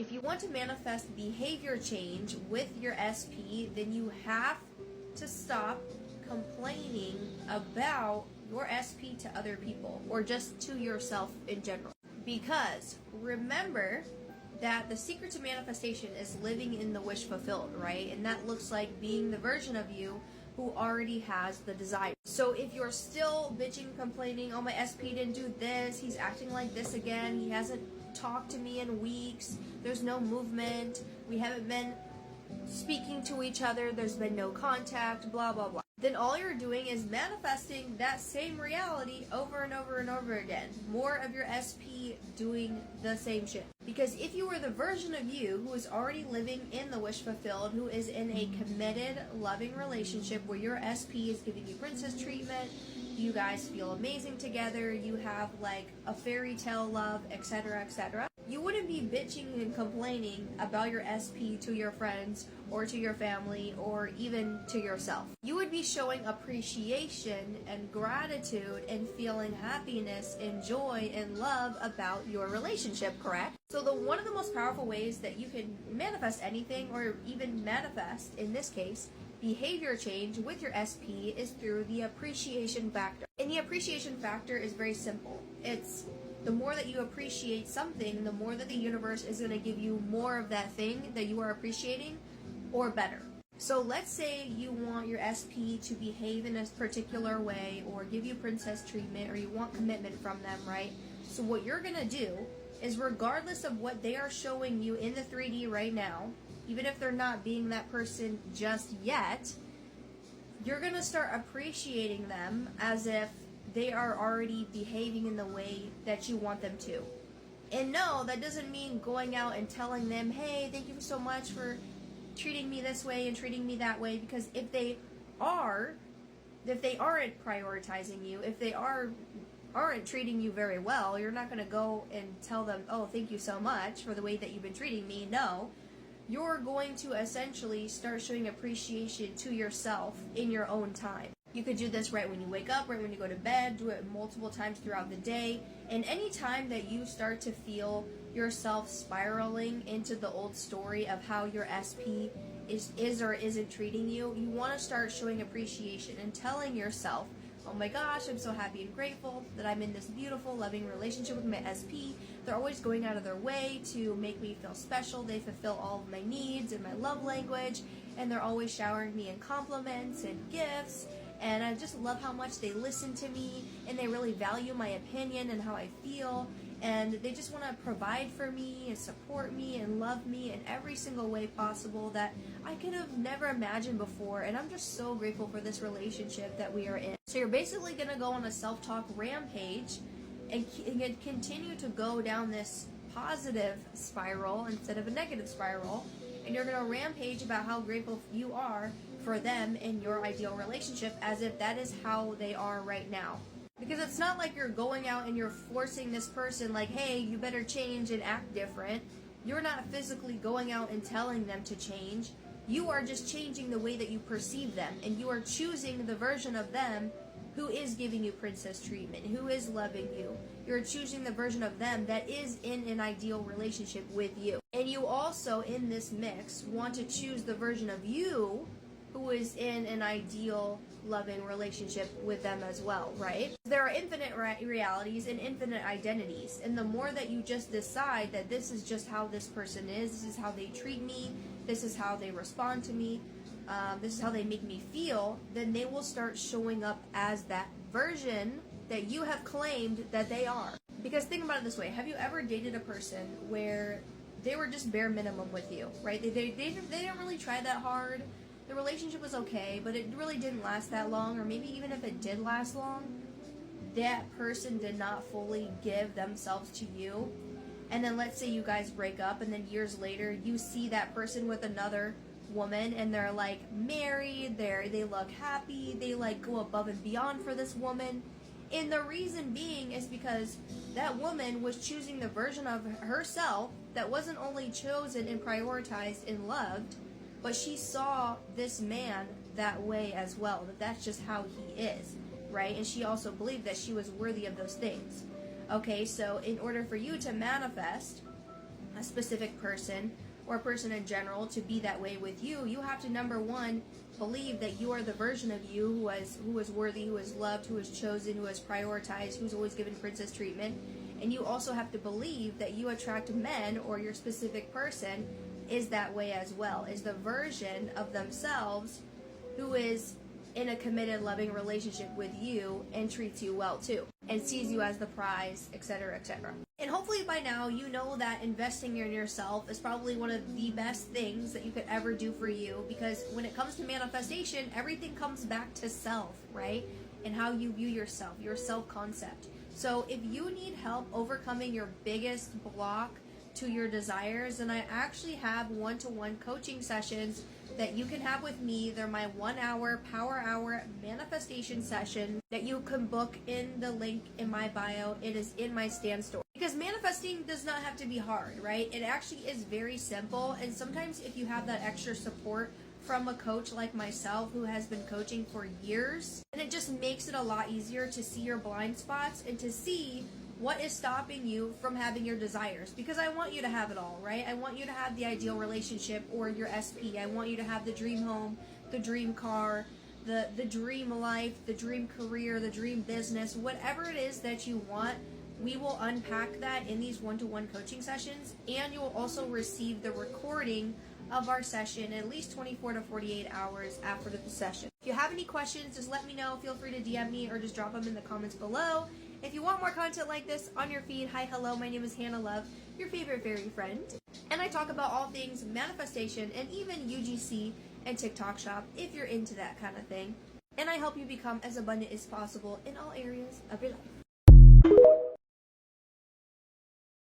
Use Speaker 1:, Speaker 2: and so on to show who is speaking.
Speaker 1: If you want to manifest behavior change with your SP, then you have to stop complaining about your SP to other people, or just to yourself in general. Because remember that the secret to manifestation is living in the wish fulfilled, right? And that looks like being the version of you who already has the desire. So if you're still bitching, complaining, oh, my SP didn't do this, he's acting like this again, he hasn't talked to me in weeks, there's no movement, we haven't been speaking to each other, there's been no contact, blah, blah, blah, then all you're doing is manifesting that same reality over and over and over again. More of your SP doing the same shit. Because if you were the version of you who is already living in the wish fulfilled, who is in a committed, loving relationship where your SP is giving you princess treatment, you guys feel amazing together, you have like a fairy tale love, etc., etc., you wouldn't be bitching and complaining about your SP to your friends or to your family or even to yourself. You would be showing appreciation and gratitude and feeling happiness and joy and love about your relationship, correct? So one of the most powerful ways that you can manifest anything, or even manifest, in this case, behavior change with your SP, is through the appreciation factor. And the appreciation factor is very simple. It's the more that you appreciate something, the more that the universe is going to give you more of that thing that you are appreciating, or better. So let's say you want your SP to behave in a particular way, or give you princess treatment, or you want commitment from them, right? So what you're going to do is, regardless of what they are showing you in the 3D right now, even if they're not being that person just yet, you're going to start appreciating them as if they are already behaving in the way that you want them to. And no, that doesn't mean going out and telling them, hey, thank you so much for treating me this way and treating me that way, because if they aren't prioritizing you, if they aren't treating you very well, you're not going to go and tell them, oh, thank you so much for the way that you've been treating me. No, you're going to essentially start showing appreciation to yourself in your own time. You could do this right when you wake up, right when you go to bed, do it multiple times throughout the day. And any time that you start to feel yourself spiraling into the old story of how your SP is or isn't treating you, you want to start showing appreciation and telling yourself, oh my gosh, I'm so happy and grateful that I'm in this beautiful, loving relationship with my SP. They're always going out of their way to make me feel special. They fulfill all of my needs and my love language, and they're always showering me in compliments and gifts. And I just love how much they listen to me, and they really value my opinion and how I feel, and they just want to provide for me and support me and love me in every single way possible that I could have never imagined before. And I'm just so grateful for this relationship that we are in. So you're basically going to go on a self-talk rampage and continue to go down this positive spiral instead of a negative spiral, and you're going to rampage about how grateful you are for them in your ideal relationship, as if that is how they are right now. Because it's not like you're going out and you're forcing this person like, hey, you better change and act different. You're not physically going out and telling them to change. You are just changing the way that you perceive them, and you are choosing the version of them who is giving you princess treatment, who is loving you. You're choosing the version of them that is in an ideal relationship with you. And you also, in this mix, want to choose the version of you who is in an ideal, loving relationship with them as well, right? There are infinite realities and infinite identities, and the more that you just decide that this is just how this person is, this is how they treat me, this is how they respond to me, this is how they make me feel, then they will start showing up as that version that you have claimed that they are. Because think about it this way, have you ever dated a person where they were just bare minimum with you, right? They didn't really try that hard. The relationship was okay, but it really didn't last that long, or maybe even if it did last long, that person did not fully give themselves to you. And then let's say you guys break up, and then years later, you see that person with another woman, and they're like married, they look happy, they like go above and beyond for this woman. And the reason being is because that woman was choosing the version of herself that wasn't only chosen and prioritized and loved, but she saw this man that way as well, that that's just how he is, right? And she also believed that she was worthy of those things. Okay, so in order for you to manifest a specific person or a person in general to be that way with you, you have to, number one, believe that you are the version of you who is worthy, who is loved, who is chosen, who is prioritized, who's always given princess treatment. And you also have to believe that you attract men, or your specific person is that way as well, is the version of themselves who is in a committed, loving relationship with you and treats you well too, and sees you as the prize, etc., etc. And hopefully by now you know that investing in yourself is probably one of the best things that you could ever do for you, because when it comes to manifestation, everything comes back to self, right? And how you view yourself, your self-concept. So if you need help overcoming your biggest block to your desires, then I actually have one-to-one coaching sessions that you can have with me. They're my 1 hour power hour manifestation session that you can book in the link in my bio. It is in my Stan store. Because manifesting does not have to be hard, right? It actually is very simple. And sometimes if you have that extra support from a coach like myself who has been coaching for years, and it just makes it a lot easier to see your blind spots and to see what is stopping you from having your desires. Because I want you to have it all, right? I want you to have the ideal relationship or your SP. I want you to have the dream home, the dream car, the dream life, the dream career, the dream business, whatever it is that you want. We will unpack that in these one-to-one coaching sessions, and you will also receive the recording of our session at least 24 to 48 hours after the session. If you have any questions, just let me know. Feel free to DM me or just drop them in the comments below. If you want more content like this on your feed, hi, hello, my name is Hannah Love, your favorite fairy friend. And I talk about all things manifestation and even UGC and TikTok shop if you're into that kind of thing. And I help you become as abundant as possible in all areas of your life.